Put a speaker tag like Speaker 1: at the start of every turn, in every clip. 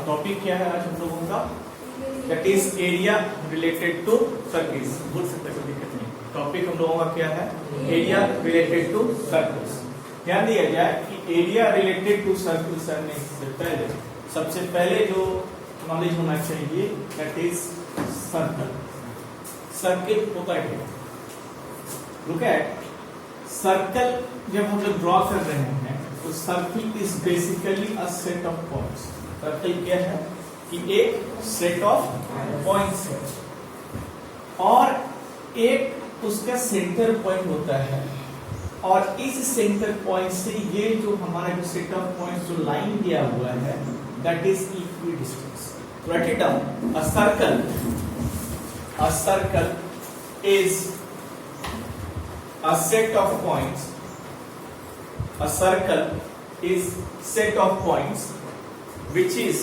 Speaker 1: Topic क्या है आज हम लोगों का? That is area related to circles. बोल सकते कोई दिक्कत नहीं। टॉपिक हम लोगों का क्या है? Area related to circles. ध्यान दिया जाए कि एरिया रिलेटेड टू सर्किल्स करने से पहले सबसे पहले जो नॉलेज होना चाहिए दैट इज सर्कल। सर्किल होता है क्या? Look at circle. जब हम लोग ड्रॉ कर रहे हैं तो circle is basically a set of points. Circle क्या है कि एक सेट ऑफ पॉइंट्स है और एक उसका सेंटर पॉइंट होता है और इस सेंटर पॉइंट से ये जो हमारा जो सेट ऑफ पॉइंट्स जो लाइन दिया हुआ है that is equidistance. Right it down. A circle is a set of points. A circle is set of points which is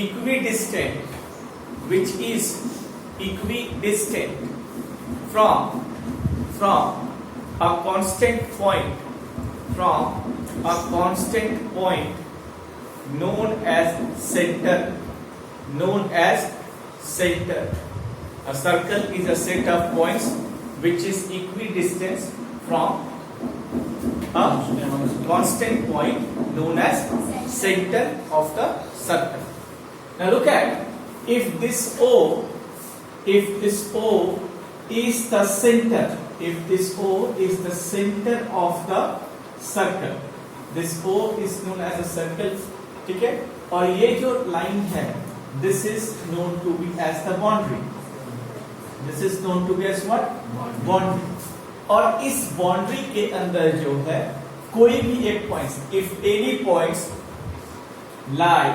Speaker 1: equidistant from a constant point known as center. A circle is a set of points which is equidistant from a constant point known as center of the circle. Now look at if this O is the center, if this O is the center of the circle, this O is known as a circle. ठीक है? और ये जो line है this is known to be as the boundary. This is known to be as what? Boundary. और इस boundary के अंदर जो है कोई भी एक point, if any points lie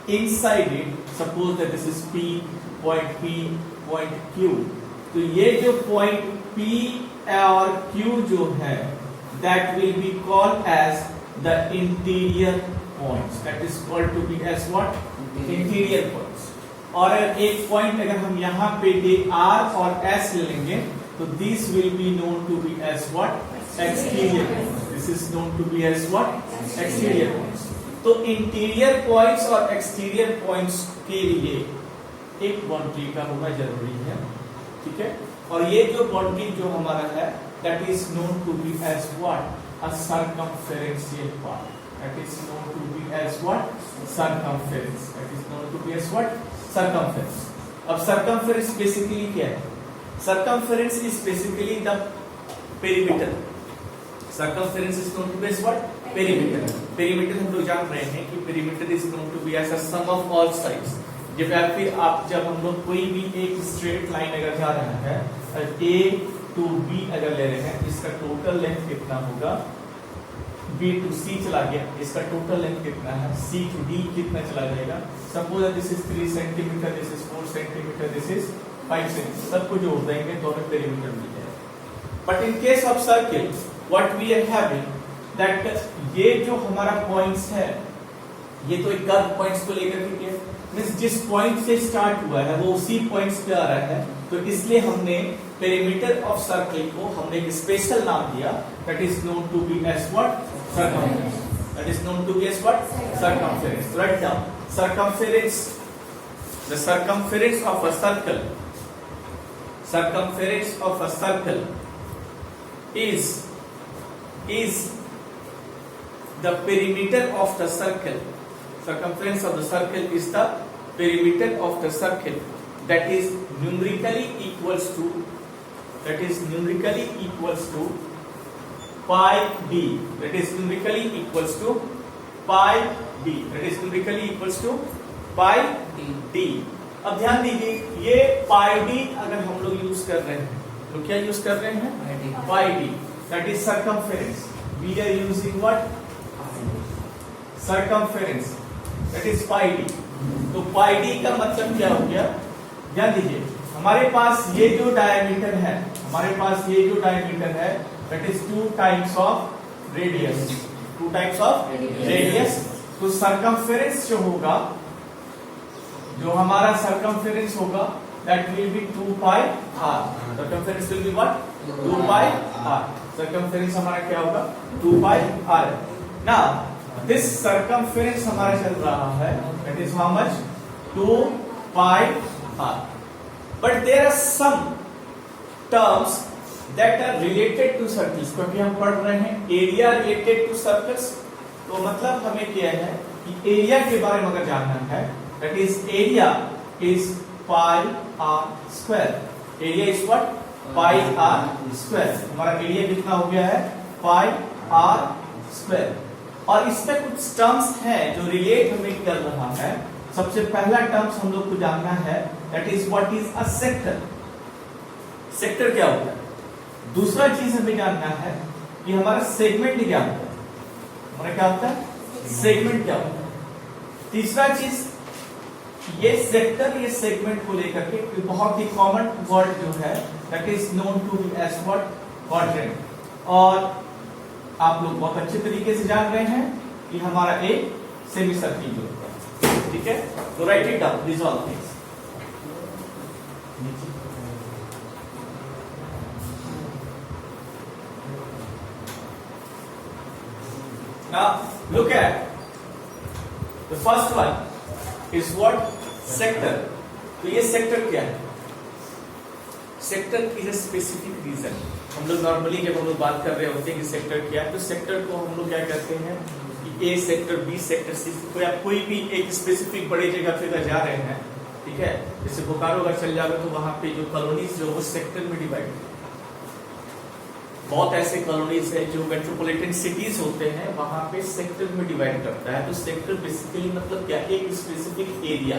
Speaker 1: inside it, suppose that this is P, point Q, तो ये जो पॉइंट P और Q जो है that will be called as the interior points. That is called to be as what? Interior points. और एक point अगर हम यहाँ पे R और S ले लेंगे तो this will be known to be as what? Exterior points. This is known to be as what? Exterior points. तो इंटीरियर पॉइंट्स और एक्सटीरियर पॉइंट्स के लिए एक बाउंड्री का होना जरूरी है। ठीक है? और ये जो बाउंड्री जो हमारा है that is known to be as what? A circumferential part. That is known to be as what? Circumference. That is known to be as what? Circumference. अब circumference basically क्या है? Circumference is basically the perimeter. Circumference is known to be as what? Perimeter. Perimeter हम लोग जान रहे हैं कि perimeter is known to be as a sum of all sides. जब हम लोग कोई भी एक straight line अगर जा रहा है A to B अगर ले रहे हैं इसका टोटल लेंथ कितना होगा? B to C चला गया, इसका टोटल लेंथ कितना है? C to D कितना चला जाएगा? Suppose this is 3 centimetre, this is 4 centimetre, this is 5 centimetre, सबको जोड़ देंगे दोनों पेरीमीटर मिल जाएगा। But in case of circle what we are having that ये जो हमारा पॉइंट्स है ये तो एक कर्व पॉइंट्स को लेकर के है, मींस जिस पॉइंट से स्टार्ट हुआ है वो उसी पॉइंट्स पे आ रहा है, तो इसलिए हमने पेरीमीटर ऑफ सर्किल को हमने एक स्पेशल नाम दिया that is known to be as what? Circumference. That is known to be as what? Circumference. Write down. Circumference. The circumference of a circle. Circumference of a circle is the perimeter of the circle. Circumference of the circle is the perimeter of the circle that is numerically equals to pi d. That is numerically equals to pi d. That is numerically equals to pi d. अब ध्यान दीजिए ये pi d अगर हम लोग use कर रहे हैं तो क्या यूज कर रहे हैं? pi d. That is circumference. We are using what? Circumference. That is pi d. तो pi d का मतलब क्या हो गया? ध्यान दीजिए हमारे पास ये जो डायमीटर है that is 2 times of radius. 2 times of radius. तो circumference जो होगा, जो हमारा circumference होगा that will be 2 pi r. Circumference will be what? 2 pi r. Circumference हमारा क्या होगा? 2 pi r. Now this circumference हमारा चल रहा है, that is how much 2 pi r. But there are some terms that are related to circles, क्योंकि हम पढ़ रहे हैं एरिया रिलेटेड टू सर्कल्स, तो मतलब हमें क्या है कि एरिया के बारे में अगर जानना है, that is area is pi r square. Area is what? Pi r square. हमारा एरिया कितना हो गया है? Pi r square. और इसमें कुछ टर्म्स हैं जो रिलेट हमें कर रहा है. सबसे पहला टर्म्स हम लोग को जानना है, that is what is a sector. Sector क्या होता है? दूसरा चीज हमें जानना है कि हमारा सेगमेंट क्या होता है. हमारा क्या होता है? सेगमेंट क्या होता है. तीसरा चीज, ये सेक्टर ये सेगमेंट को लेकर के बहुत ही कॉमन वर्ड जो है, that is known to be as what? Quadrant. और आप लोग बहुत अच्छे तरीके से जान रहे हैं कि हमारा एक सेमी सर्किल जो होता है. ठीक है, तो right it down, this all things. Now look at the first one is what? Sector. तो ये सेक्टर क्या है? Sector is a specific region. हम लोग नॉर्मली जब हम लोग बात कर रहे होते हैं कि सेक्टर क्या है, तो सेक्टर को हम लोग क्या कहते हैं कि ए सेक्टर, बी सेक्टर, सी. कोई आप कोई भी एक स्पेसिफिक बड़ी जगह पे अगर जा रहे हैं, ठीक है, जैसे बोकारो अगर चल जाओगे तो वहां पे जो कॉलोनीज जो वो सेक्टर में डिवाइड है. बहुत ऐसे कॉलोनीज है जो मेट्रोपॉलिटन सिटीज होते हैं, वहां पे सेक्टर में डिवाइड करता है. तो सेक्टर बेसिकली मतलब क्या? एक स्पेसिफिक एरिया,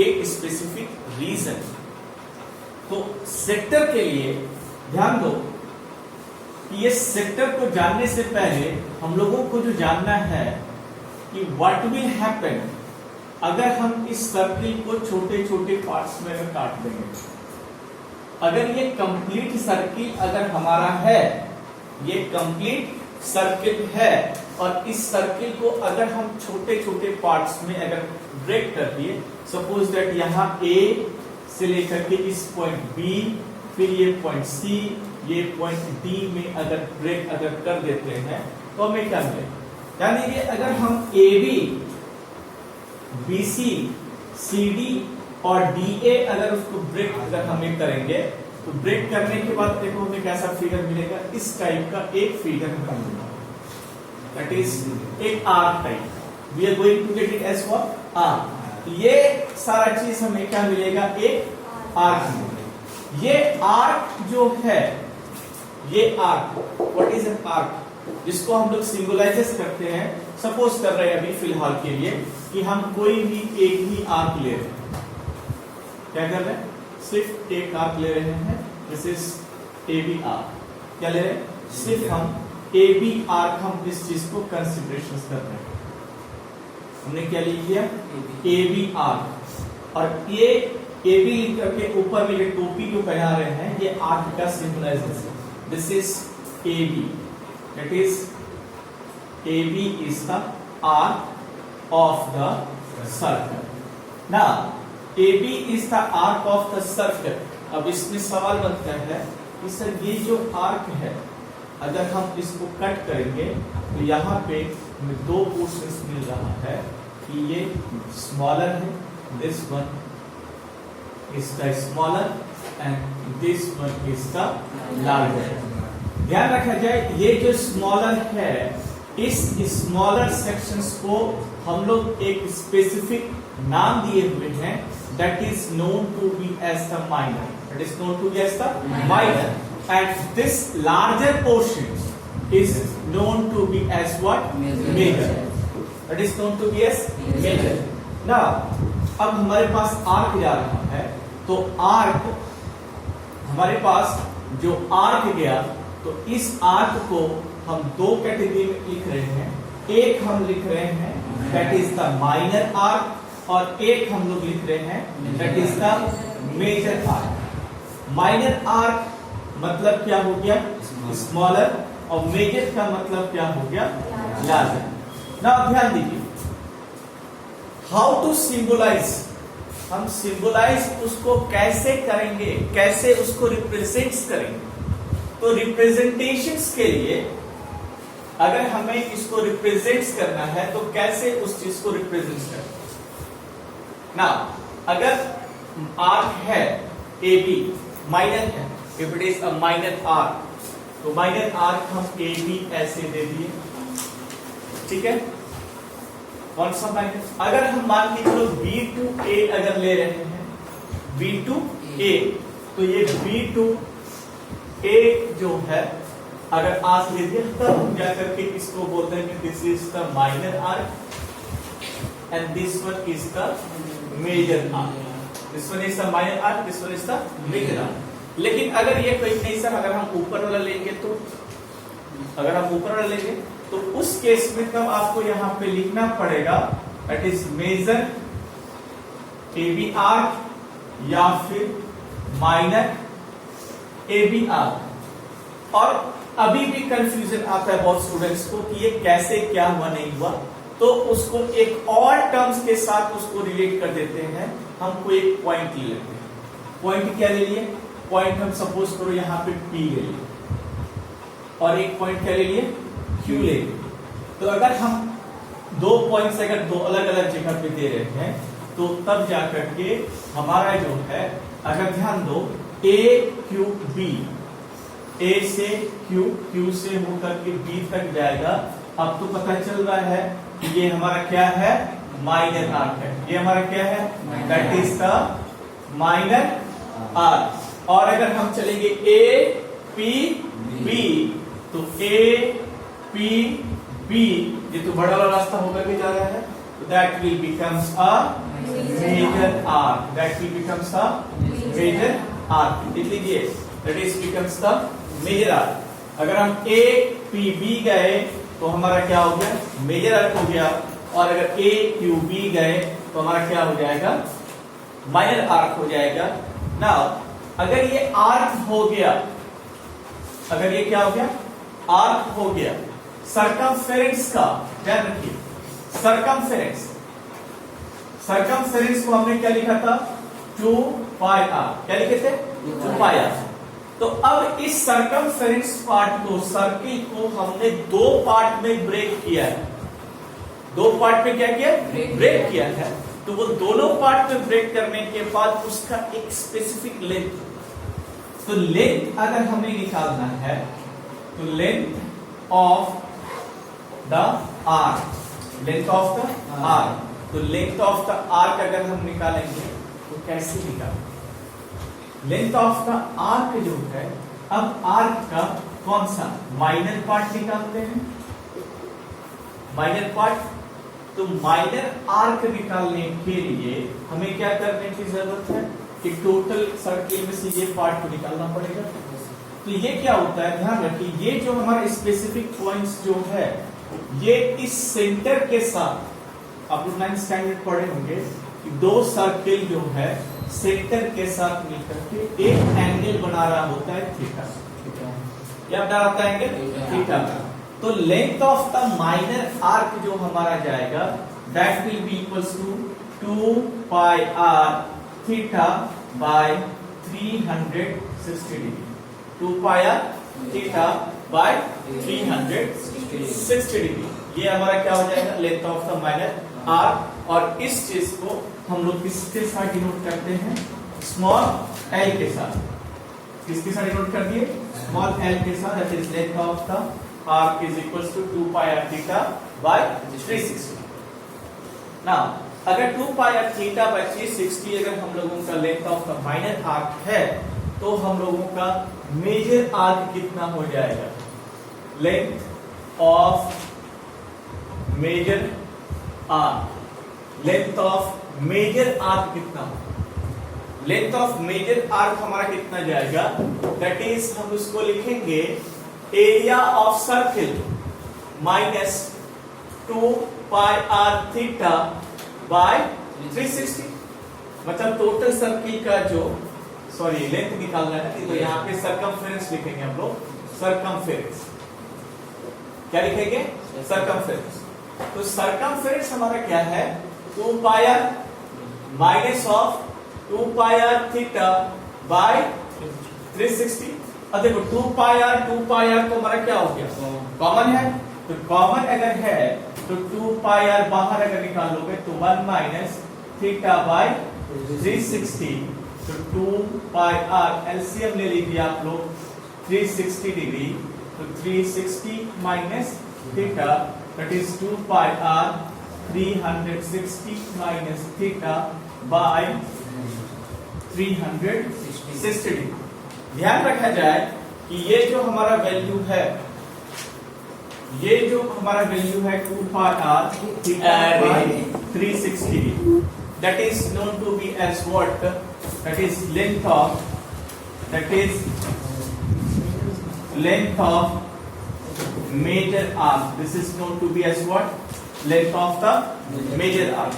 Speaker 1: एक स्पेसिफिक रीजन. तो सेक्टर के लिए ध्यान दो कि ये सेक्टर को जानने से पहले हम लोगों को जो जानना है कि व्हाट विल हैपन अगर हम इस सर्किल को छोटे छोटे पार्ट्स में काट देंगे. अगर ये कंप्लीट सर्किल अगर हमारा है, ये कंप्लीट सर्किल है, और इस सर्किल को अगर हम छोटे छोटे पार्ट्स में अगर ब्रेक कर दिए, सपोज दैट यहाँ A से लेकर के इस पॉइंट B, फिर ये पॉइंट C, ये पॉइंट D में अगर ब्रेक अगर कर देते हैं, तो हमें क्या मिलेगा? यानी कि अगर हम AB, BC, CD और DA अगर उसको ब्रेक अगर हमें करेंगे, तो ब्रेक करने के बाद देखो हमें कैसा फिगर मिलेगा? इस टाइप का एक फिगर हमें मिलेगा, दैट इज एक arc type. We are going to get it as what? Arc. ये सारा चीज हमें क्या मिलेगा? एक आर्क मिलेगा. ये आर्क जो है, ये arc, what is an arc? जिसको हम लोग सिंबलाइजेस करते हैं. सपोज कर रहे हैं अभी फिलहाल के लिए कि हम कोई भी एक ही आर्क ले रहे हैं. क्या कर रहे हैं? सिर्फ एक आर्क ले रहे हैं. This is AB arc. क्या ले रहे हैं? सिर्फ हम AB आर्क, हम इस चीज को कंसिडरेशन कर रहे हैं. हमने क्या लिख दिया? AB arc. और ये AB लिख करके ऊपर में ये टोपी जो पहना रहे हैं, ये आर्क का symbolisation. This is AB. That is AB is the arc of the circle. Now AB is the arc of the circle. अब इसमें सवाल बनता है कि सर ये जो आर्क है, अगर हम इसको कट करेंगे तो यहाँ पे हमें दो पोर्शंस मिल रहा है कि ये स्मॉलर है, this one is the smaller and this one is the larger. ध्यान रखा जाए, ये जो स्मॉलर है, इस स्मॉलर सेक्शंस को हम लोग एक स्पेसिफिक नाम दिए हुए हैं, that is known to be as the minor. That is known to be as the minor. And this larger portion is known to be as what? Major. That is known to be as major. Now अब हमारे पास arc जा रहा है, तो arc हमारे पास जो arc गया, तो इस आर्क को हम दो कैटेगरी में लिख रहे हैं. एक हम लिख रहे हैं that is the minor arc, और एक हम लोग लिख रहे हैं that is the major arc. Minor arc मतलब क्या हो गया? स्मॉलर. और मेजर का मतलब क्या हो गया? लार्जर. नाउ ध्यान दीजिए, हाउ टू सिंबलाइज. हम सिंबलाइज उसको कैसे करेंगे, कैसे उसको रिप्रेजेंट करेंगे? तो रिप्रेजेंटेशंस के लिए अगर हमें इसको रिप्रेजेंट करना है तो कैसे उस चीज को रिप्रेजेंट करना ना, अगर आर्क है ए बी, माइनर है, if it is a minor arc, तो माइनर आर्क हम ए बी ऐसे दे दिए, ठीक है। कौन सा माइनर, अगर हम मान के चलो बी टू ए अगर ले रहे हैं, बी टू ए, तो ये बी टू ए जो है अगर आर्क ले दिया तब हम जाकर के इसको बोलते हैं कि this is the minor arc and this one is the major arc, this one is the minor arc, this one is the major arc. लेकिन अगर ये कोई नहीं सर, अगर हम ऊपर वाला लेंगे तो, अगर हम ऊपर वाला लेंगे तो उस केस में तब आपको यहां पे लिखना पड़ेगा that is major A B arc या फिर माइनर ए बी आर्क। और अभी भी कंफ्यूजन आता है बहुत स्टूडेंट्स को कि ये कैसे क्या हुआ नहीं हुआ, तो उसको एक और टर्म्स के साथ उसको रिलेट कर देते हैं। हमको एक पॉइंट ले लेते हैं, पॉइंट क्या ले लिए, पॉइंट हम सपोज करो यहां पे P ले लिए और एक पॉइंट क्या ले लिए, Q ले लिए। तो अगर हम दो पॉइंट्स अगर दो अलग अलग जगह पे दे रहे हैं तो तब जाकर के हमारा जो है, अगर ध्यान दो A Q B, A से Q, Q से होकर के B तक जाएगा। अब तो पता चल रहा है कि ये हमारा क्या है, माइनर आर्क है, ये हमारा क्या है, that is the minor arc. और अगर हम चलेंगे A P B, तो A P B ये तो बड़ा वाला रास्ता होकर के जा रहा है, तो that will becomes a major arc, that will becomes a major arc. लिख लीजिए that is becomes the major arc. अगर हम A P B गए तो हमारा क्या हो गया, मेजर आर्क हो गया। और अगर A Q B गए तो हमारा क्या हो जाएगा, माइनर आर्क हो जाएगा। नाउ अगर ये आर्क हो गया, अगर ये क्या हो गया, आर्क हो गया, सरकमफेरेंस का ध्यान रखिए, सरकमफेरेंस, सरकमफेरेंस को हमने क्या लिखा था, 2 पाई आर, क्या लिखे थे, 2 पाई आर। तो अब इस सरकमफेरेंस पार्ट को, सर्किल को हमने दो पार्ट में ब्रेक किया है, दो पार्ट में क्या किया, ब्रेक किया है। तो वो दोनों पार्ट में ब्रेक करने के बाद उसका एक स्पेसिफिक लेंथ, तो लेंथ अगर हमें निकालना है तो length of the arc, length of the arc, तो लेंथ ऑफ द आर्क अगर हम निकालेंगे तो कैसे निकालेंगे, लेंथ ऑफ द आर्क जो है, अब आर्क का कौन सा माइनर पार्ट निकालते हैं, माइनर पार्ट। तो माइनर आर्क निकालने के लिए हमें क्या करने की जरूरत है कि टोटल सर्किल में से ये पार्ट को निकालना पड़ेगा। तो ये क्या होता है, ध्यान रखिए, ये जो हमारे स्पेसिफिक पॉइंट्स जो है, ये इस सेंटर के साथ, आप लोग 9th स्टैंडर्ड पढ़े होंगे कि दो सर्किल जो है सेंटर के साथ मिलकर के एक एंगल बना रहा होता है थीटा, क्या बना रहा है एंगल, थीटा। तो length of the minor arc जो हमारा जाएगा, that will be equals to 2 pi are theta by 360 degree, 2 pi are theta by 360 degree. ये हमारा क्या हो जाएगा, length of the minor arc. और इस चीज को हम लोग किसके साथ डिनोट करते हैं, स्मॉल एल के साथ। किसके साथ डिनोट कर दिए, स्मॉल एल के साथ, that is length of the arc is equals to 2 pi are theta by 360। Now अगर 2 पाई आर थीटा बाय 360 अगर हम लोगों का length of the minor arc है, तो हम लोगों का मेजर आर्क कितना हो जाएगा, length of major arc, length of major arc कितना हो, लेंथ ऑफ मेजर आर्क हमारा कितना जाएगा, दैट इज हम उसको लिखेंगे area of circle minus 2 pi are theta by 360। मतलब टोटल सर्किल का जो, सॉरी लेंथ निकालना है, तो यहाँ पे सरकमफेरेंस लिखेंगे हम लोग, सरकमफेरेंस क्या लिखेंगे, सरकमफेरेंस। तो सरकमफेरेंस हमारा क्या है, 2 pi R minus of 2 pi are theta by 360। अब देखो 2 पाई आर तो हमारा क्या हो गया, कॉमन है, तो कॉमन अगर है तो 2 पाई आर बाहर अगर निकालोगे तो 1 माइनस थीटा बाय 360, तो 2 पाई आर एलसीएम ले लीजिए आप लोग 360 डिग्री, तो 360 minus theta that is 2 pi r 360 minus theta by 360 degree. ध्यान रखा जाए कि ये जो हमारा वैल्यू है, ये जो हमारा वैल्यू है 2 pi r 360, that is known to be as what? That is length of major arc. This is known to be as what? Length of the major arc.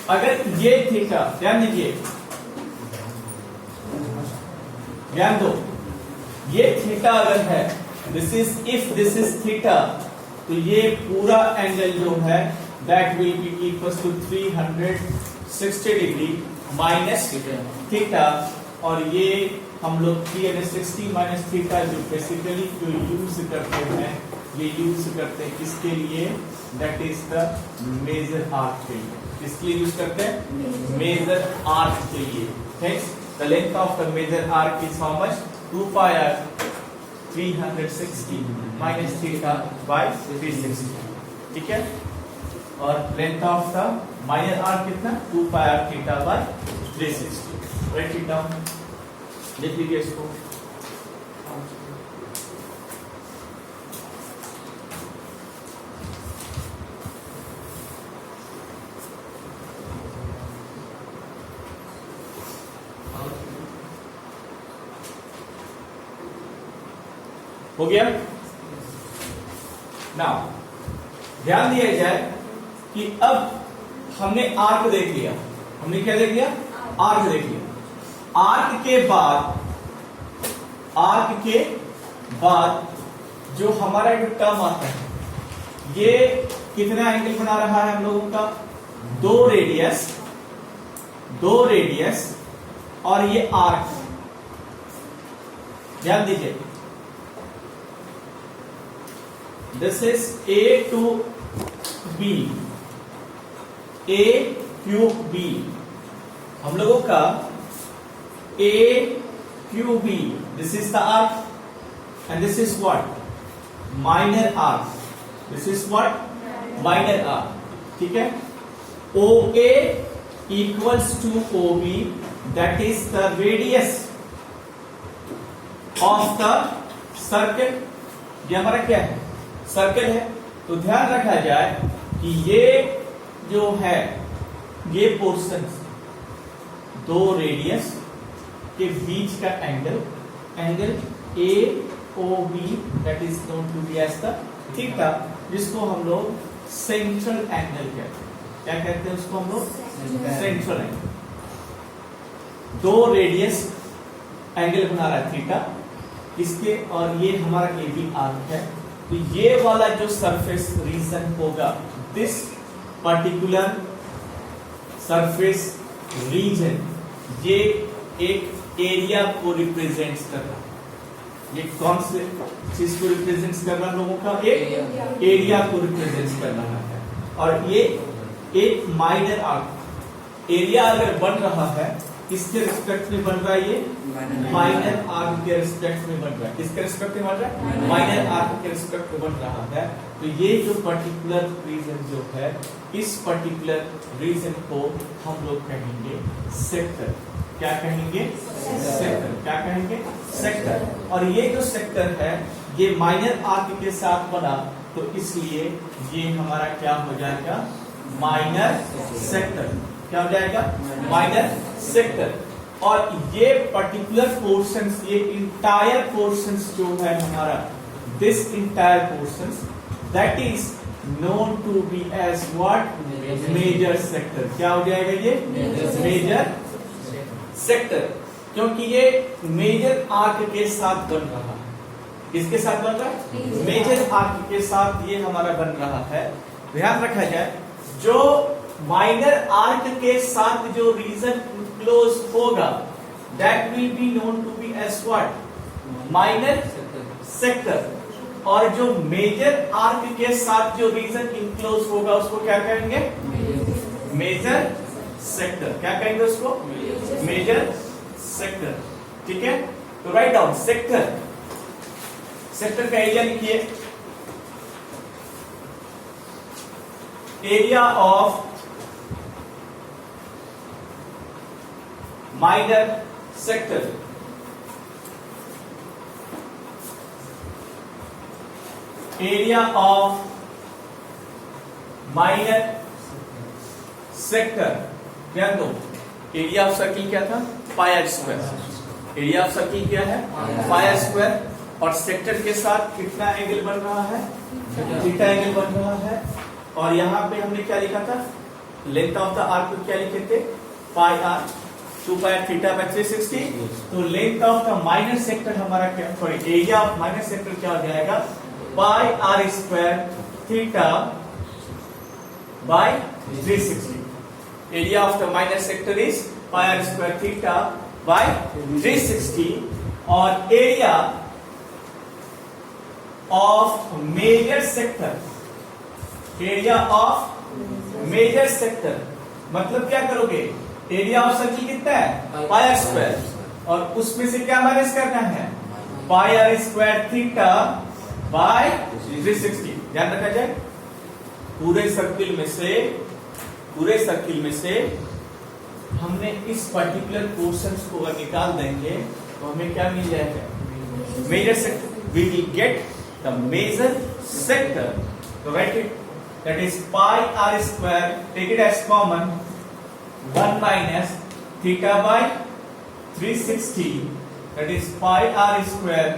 Speaker 1: अगर ये थीटा, ध्यान दीजिए, ध्यान दो, ये थीटा अगर है, this is if this is theta, तो ये पूरा एंगल जो है that will be equal to 360 degree minus theta, और ये हम लोग 360 माइनस थीटा जो बेसिकली जो यूज करते हैं, ये यूज करते हैं किसके लिए? That is the major arc के लिए। किसके लिए यूज करते हैं? मेजर आर्क के लिए। Hence, the length of the major arc is how much? 2 pi r 360 minus theta by 360, ठीक है? और length of the minor arc कितना? 2 pi r theta by 360. Write it down. लिख लीजिए इसको। हो गया? नाउ ध्यान दिया जाए कि अब हमने आर्क देख लिया। हमने क्या देख लिया? आर्क देख लिया। आर्क के बाद जो हमारा जो टर्म आता है, ये कितना एंगल बना रहा है हम लोगों का? 2 रेडियस और ये आर्क। ध्यान दीजिए, this is A to B, A Q B, हम लोगों का A Q B, this is the arc and this is what? Minor arc. This is what? Minor arc. ठीक है? OA equals to OB, that is the radius of the circle. ये हमारा क्या है? Circle है। तो ध्यान रखा जाए कि ये जो है, ये पोर्शन 2 रेडियस के बीच का angle AOB, that is known to be as the theta, जिसको हम लोग सेंट्रल एंगल कहते हैं। क्या कहते हैं उसको हम लोग? Central angle. 2 रेडियस एंगल बना रहा है थीटा इसके, और ये हमारा AB आर्क है। तो ये वाला जो सरफेस रीजन होगा, दिस पर्टिकुलर सरफेस रीजन, ये एक एरिया को रिप्रेजेंट कर रहा है। ये कौन से चीज को रिप्रेजेंट कर रहा है? लोगों का एक एरिया को रिप्रेजेंट कर रहा है। और ये एक माइनर आर्क एरिया अगर बन रहा है, किसके रिस्पेक्ट में बन रहा है? ये माइनर आर्क के रिस्पेक्ट में बन रहा है। किसके रिस्पेक्ट में बन रहा है? माइनर आर्क के रिस्पेक्ट में बन रहा है। तो ये जो पर्टिकुलर रीजन जो है, इस पर्टिकुलर रीजन को हम लोग कहेंगे सेक्टर। क्या कहेंगे? सेक्टर। क्या कहेंगे? सेक्टर। और ये जो सेक्टर है, ये माइनर आर्क के साथ बना, तो इसलिए ये हमारा क्या हो जाएगा? Minor sector. क्या हो जाएगा? Minor sector. और ये पर्टिकुलर पोर्शंस, ये इंटायर पोर्शंस जो है हमारा, this entire portions, that is known to be as what? Major sector. क्या हो जाएगा? ये मेजर सेक्टर, क्योंकि ये मेजर आर्क के साथ बन रहा है। किसके साथ बन रहा है? मेजर आर्क के साथ ये हमारा बन रहा है। ध्यान रखा जाए, जो माइनर आर्क के साथ जो रीजन क्लोज होगा, that will be known to be as what? Minor sector. और जो मेजर आर्क के साथ जो रीजन इनक्लोज होगा उसको क्या कहेंगे? Major sector. क्या कहेंगे उसको? Major sector. ठीक है, तो राइट डाउन सेक्टर। सेक्टर का एरिया लिखिए, area of minor sector. Area of minor sector. क्या दो? एरिया ऑफ सर्किल क्या था? Pi are square. Area of circle क्या है? Pi are square. और सेक्टर के साथ कितना एंगल बन रहा है? थीटा एंगल बन रहा है। और यहां पे हमने क्या लिखा था? लेंथ ऑफ द आर्क को क्या लिखे थे? Pi R 2 pi theta by 360। तो length of the minor sector हमारा क्या, sorry area of minor sector क्या हो जाएगा? Pi are square theta by 360। Area of the minor sector is pi are square theta by 360। और area of major sector, area of major sector मतलब क्या करोगे? Area of circle कितना है? Pi are square. और उसमें से क्या माइनस करना है? Pi are square theta by 360। ध्यान रखा जाए, पूरे सर्किल में से हमने इस पर्टिकुलर पोर्शन को अगर निकाल देंगे तो हमें क्या मिल जाएगा? Major sector. We will get the major sector. तो right it, that is pi r square, take it as common, 1 minus theta by 360, that is pi r square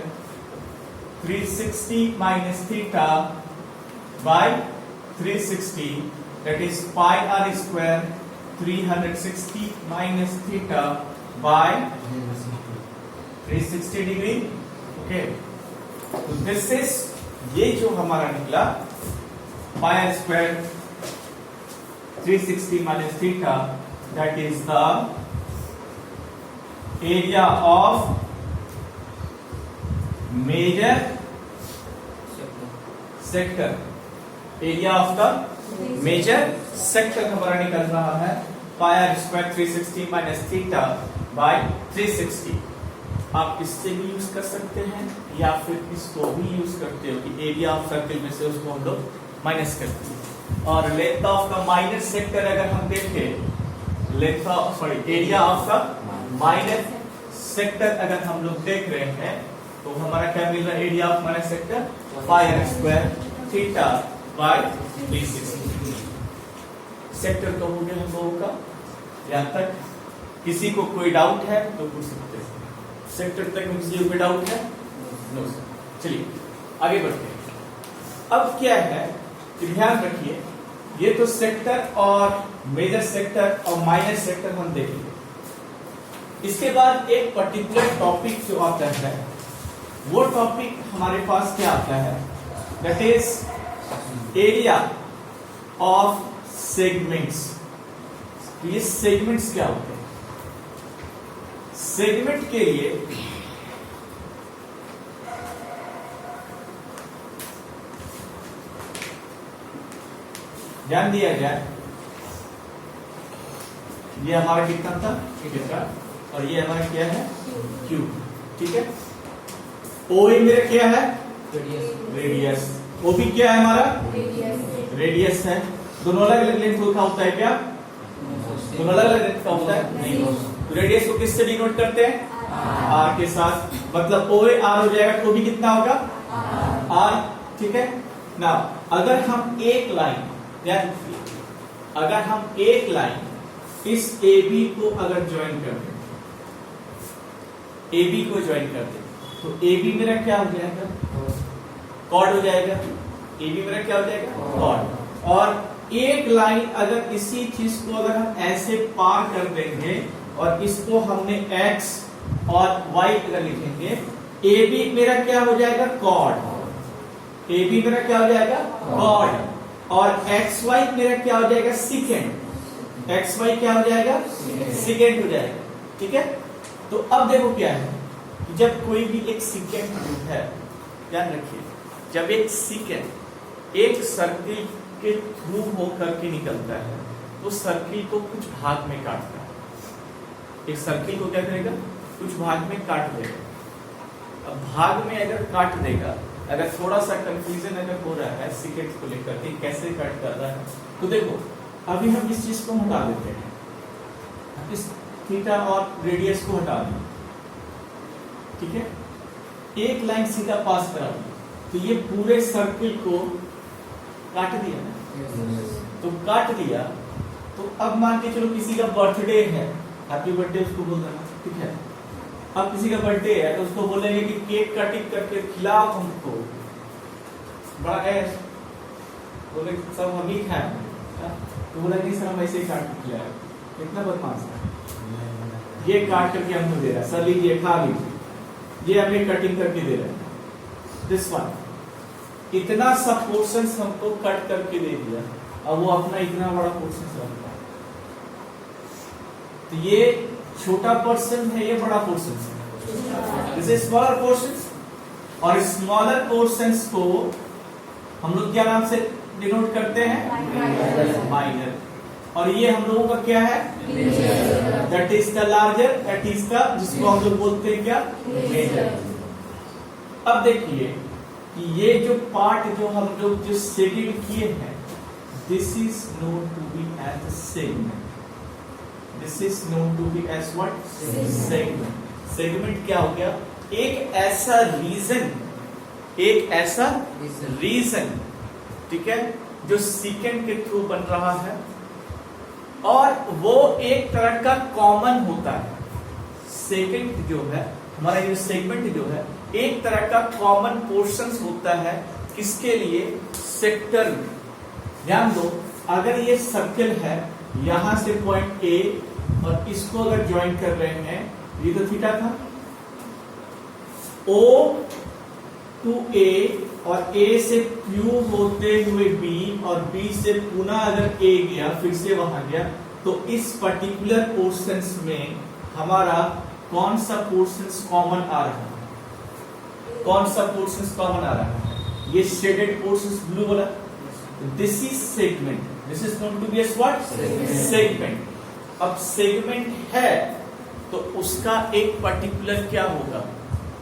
Speaker 1: 360 minus theta by 360, that is pi r square 360 minus theta by 360 degree. Okay, so this is, ये जो हमारा निकला pi r square 360 minus theta, that is the area of major sector. Area of the major sector हमारा निकल रहा है pi r square 360 minus theta by 360। आप इससे भी यूज कर सकते हैं या फिर इसको भी यूज करते हो कि एरिया ऑफ सर्किल में से उसको हम लोग माइनस करते हैं। और length of the minor sector अगर हम देखें, length of sorry area of the minor sector अगर हम लोग देख रहे हैं तो हमारा क्या मिल रहा है? Area of minor sector pi are square theta by 360। Sector तो हो गया हम लोगों का। यहां तक किसी को कोई डाउट है तो पूछ सकते हैं। सेक्टर तक किसी को कोई डाउट है? नो। चलिए आगे बढ़ते हैं। अब क्या है कि ध्यान रखिए, ये तो सेक्टर और मेजर सेक्टर और माइनर सेक्टर हम देखेंगे। इसके बाद एक पर्टिकुलर टॉपिक जो आता है वो टॉपिक हमारे पास क्या आता है? That is area of segments. तो ये सेगमेंट्स क्या होते हैं? सेगमेंट के लिए ध्यान दिया जाए, ये हमारा कितना था? कितना? और ये हमारा क्या है? Q। ठीक है, OA मेरा क्या है? रेडियस। OB क्या है हमारा? रेडियस है। दोनों अलग अलग लेंथ का होता है क्या? दोनों अलग अलग लेंथ का होता है? नहीं। तो रेडियस को किससे डिनोट करते हैं? R के साथ। मतलब OA R हो जाएगा तो OB कितना होगा? R। ठीक है ना। अगर हम एक लाइन, अगर हम एक लाइन इस AB को अगर ज्वाइन कर दें, AB को ज्वाइन कर दें तो AB मेरा क्या हो जाएगा? कॉर्ड हो जाएगा। AB मेरा क्या हो जाएगा? कॉर्ड। और एक लाइन अगर इसी चीज को अगर हम ऐसे पार कर देंगे और इसको हमने X और Y अगर लिखेंगे, AB मेरा क्या हो जाएगा? कॉर्ड। AB मेरा क्या हो जाएगा? कॉर्ड। और XY मेरा क्या हो जाएगा? सेकेंड। XY क्या हो जाएगा? सेकेंड हो जाएगा। ठीक है, तो अब देखो क्या है कि जब कोई भी एक सेकेंड है, ध्यान रखिए, जब एक सीकेंड एक सर्किल के थ्रू होकर के निकलता है तो सर्किल को कुछ भाग में काटता है। एक सर्किल को क्या करेगा, कुछ भाग में काट देगा। अब भाग में अगर काट देगा, अगर थोड़ा सा कंफ्यूजन अगर हो रहा है सीकेंड को लेकर के कैसे कट कर रहा है, तो देखो अभी हम इस चीज को हटा देते हैं, इस थीटा और रेडियस को हटा दें, ठीक है। एक लाइन सीधा पास करा तो ये पूरे सर्किल को काट दिया ना, तो काट दिया। तो अब मान के चलो किसी का बर्थडे है, हैप्पी बर्थडे उसको बोल देना, ठीक है। अब किसी का बर्थडे है तो उसको बोलेंगे कि केक कटिंग करके खिलाओ हमको, बड़ा ऐश बोले सब हम ही खाए, तो बोला नहीं सर हम ऐसे ही काट के खिलाए, कितना बदमाश है, ये काट करके हमको दे रहा है, सर लीजिए खा लीजिए, ये हमें कटिंग करके दे रहा है। दिस वन इतना सा पोर्शन हमको कट करके दे दिया, अब वो अपना इतना बड़ा पोर्शन रखता है। तो ये छोटा पोर्शन है, ये बड़ा पोर्शन है, दिस इज स्मॉलर पोर्शन। और स्मॉलर पोर्शंस को हम लोग क्या नाम से डिनोट करते हैं, माइनर। और ये हम लोगों का क्या है, that is the larger, that is the, जिसको हम लोग बोलते हैं क्या, मेजर। अब देखिए कि ये जो पार्ट जो हम लोग जो शेडिंग किए हैं, this is known to be as segment, this is known to be as what, segment. Segment क्या हो गया, एक ऐसा रीजन, एक ऐसा रीजन, ठीक है, जो सीकेंड के थ्रू बन रहा है और वो एक तरह का कॉमन होता है। सेगमेंट जो है हमारा, ये सेगमेंट जो है एक तरह का कॉमन पोर्शंस होता है, किसके लिए, सेक्टर में। ध्यान दो, अगर ये सर्कल है, यहां से पॉइंट ए और इसको अगर ज्वाइन कर रहे हैं, ये तो थीटा था, O टू A और A से Q होते हुए B और B से पुनः अगर A गया, फिर से वहां गया, तो इस पर्टिकुलर पोर्शंस में हमारा कौन सा पोर्शंस कॉमन आ रहा है, कौन सा पोर्शंस कॉमन आ रहा है, ये शेडेड पोर्शंस ब्लू वाला, this is segment, this is known to be as what, segment. अब सेगमेंट है तो उसका एक पर्टिकुलर क्या होगा,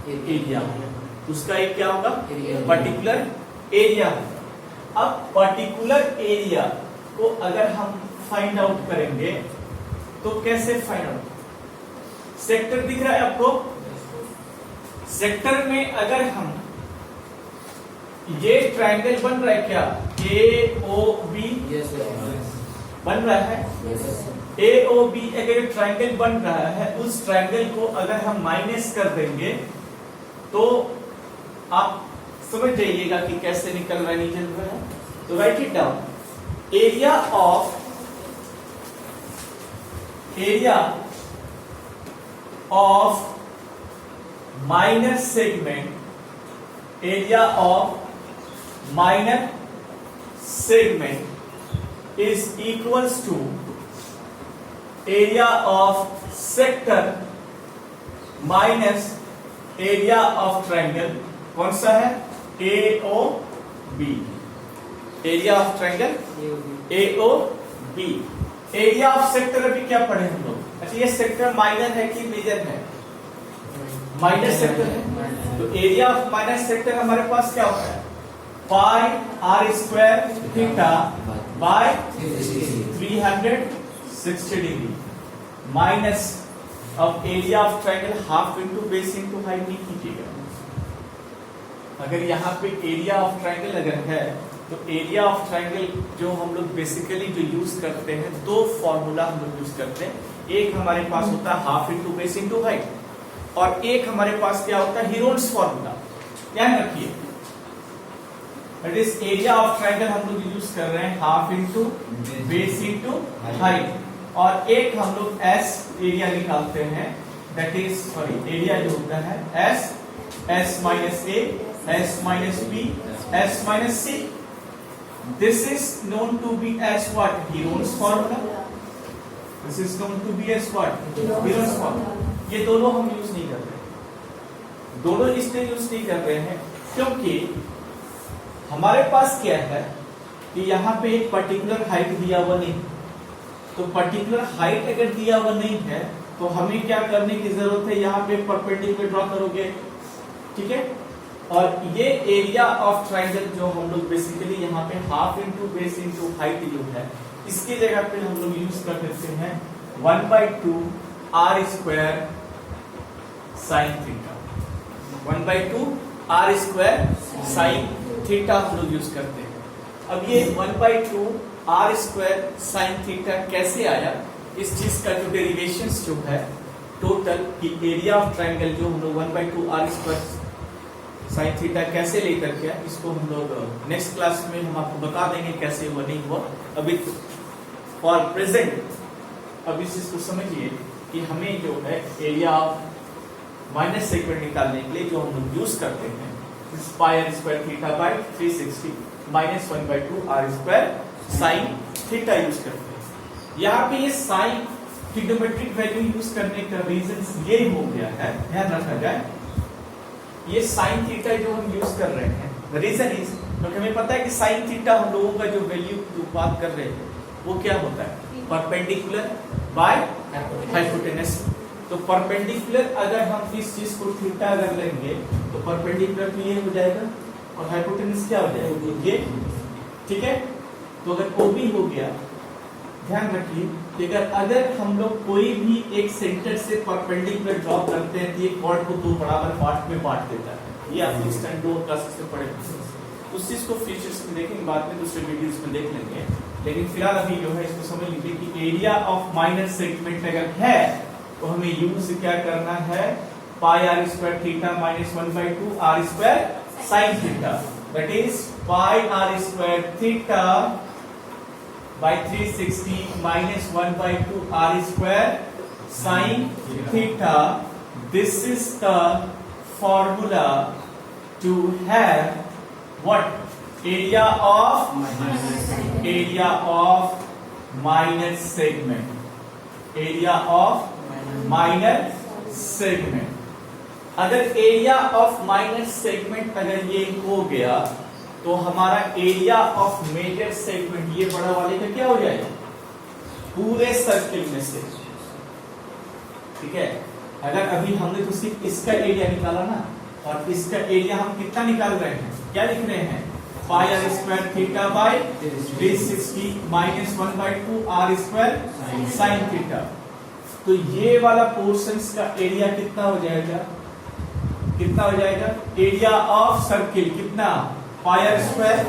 Speaker 1: एरिया होगा, उसका एक क्या होगा, पर्टिकुलर एरिया होगा। अब पर्टिकुलर एरिया को अगर हम फाइंड आउट करेंगे तो कैसे फाइंड आउट, सेक्टर दिख रहा है आपको, सेक्टर में अगर हम, ये ट्रायंगल बन रहा है क्या, AOB बन रहा है, AOB अगर ट्रायंगल बन रहा है, उस ट्रायंगल को अगर हम माइनस कर देंगे तो आप समझ जाइएगा कि कैसे निकल रहा है, नहीं चल रहा है। तो right it down, area of minor segment, area of minor segment is equals to area of sector minus area of triangle. कौन सा है, AOB, area of triangle AOB। Area of sector अभी क्या पढ़े हम लोग, अच्छा ये सेक्टर माइनर है कि मेजर है, माइनर सेक्टर है, तो एरिया ऑफ माइनर सेक्टर हमारे पास क्या होता है, pi r square theta by 360 degree minus अब area of triangle half into base into height नहीं कीजिएगा। अगर यहाँ पे एरिया ऑफ ट्रायंगल अगर है तो एरिया ऑफ ट्रायंगल जो हम लोग बेसिकली जो यूज करते हैं, दो फॉर्मूला हम लोग यूज करते हैं, एक हमारे पास होता है half into base into height, और एक हमारे पास क्या होता है, हीरोन्स फॉर्मूला। ध्यान रखिए, that is area of triangle हम लोग यूज कर रहे हैं half into base into height, और एक हम लोग S एरिया निकालते हैं, दैट इज सॉरी एरिया जो होता है S minus A, S minus B, S minus C। This is known to be as what, Heron's formula. This is known to be as what, Heron's formula. ये दोनों हम use नहीं कर रहे, दोनों इसलिए यूज नहीं कर रहे हैं क्योंकि हमारे पास क्या है कि यहाँ पे एक पर्टिकुलर हाइट दिया हुआ नहीं, तो पर्टिकुलर हाइट अगर दिया हुआ नहीं है तो हमें क्या करने की जरूरत है, यहाँ पे परपेंडिकुलर ड्रॉ करोगे, ठीक है। और ये एरिया ऑफ ट्राइंगल जो हम लोग बेसिकली यहाँ पे half into base into height जो है, इसकी जगह पे हम लोग यूज कर देते हैं 1/2 r square sine theta. 1/2 r square sine theta हम लोग यूज करते हैं। अब ये 1/2 r स्क्वायर साइन थीटा कैसे आया, इस चीज का जो डेरिवेशंस जो है टोटल की एरिया ऑफ ट्राइंगल जो हम लोग 1/2 r स्क्वायर साइन थीटा कैसे लेकर के, इसको हम लोग नेक्स्ट क्लास में हम आपको बता देंगे कैसे हुआ नहीं हुआ। अभी फॉर प्रेजेंट अब इस चीज को समझिए कि हमें जो है एरिया ऑफ माइनस सेगमेंट निकालने के लिए जो हम लोग यूज करते हैं pi square theta by 360 minus 1/2 r square sine theta use करते हैं। यहाँ पे ये साइन ट्रिग्नोमेट्रिक वैल्यू यूज करने का रीजन ये हो गया है, ध्यान रखा जाए, ये साइन थीटा जो हम यूज कर रहे हैं रीजन इज क्योंकि हमें पता है कि साइन थीटा हम लोगों का जो वैल्यू जो बात कर रहे हैं वो क्या होता है, परपेंडिकुलर बाय हाइपोटेनस। तो परपेंडिकुलर अगर हम इस चीज को थीटा अगर लेंगे तो परपेंडिकुलर तो ये हो जाएगा और हाइपोटेनस क्या हो जाएगा ये, ठीक है। तो अगर ओ बी हो गया, ध्यान रखिए कि अगर हम लोग कोई भी एक सेंटर से परपेंडिकुलर ड्रॉ करते हैं तो ये कॉर्ड को दो बराबर पार्ट में बांट देता है। ये आप स्टैंड 2 क्लासेस में पढ़े, उस चीज को फीचर्स में देखेंगे, बाद में दूसरे वीडियोस में देख लेंगे। लेकिन फिलहाल अभी जो है इसको समझ लीजिए कि एरिया ऑफ माइनर सेगमेंट अगर है तो हमें यूज क्या करना है, pi r square theta minus 1/2 r square sine theta, that is pi r square theta by 360 minus 1/2 r square sin theta. This is the formula to have what area of minor segment, area of minor segment। अगर area of minor segment अगर ये हो गया तो हमारा area of major segment ये बड़ा वाले का क्या हो जाएगा, पूरे सर्किल में से, ठीक है। अगर अभी हमने तो सिर्फ इसका एरिया निकाला ना, और इसका एरिया हम कितना निकाल रहे हैं, क्या लिख रहे हैं, पाई r square theta by 360 minus 1/2 r square sine theta. तो ये वाला पोर्शंस का एरिया कितना हो जाएगा, कितना हो जाएगा, एरिया ऑफ सर्किल कितना, पाई r स्क्वायर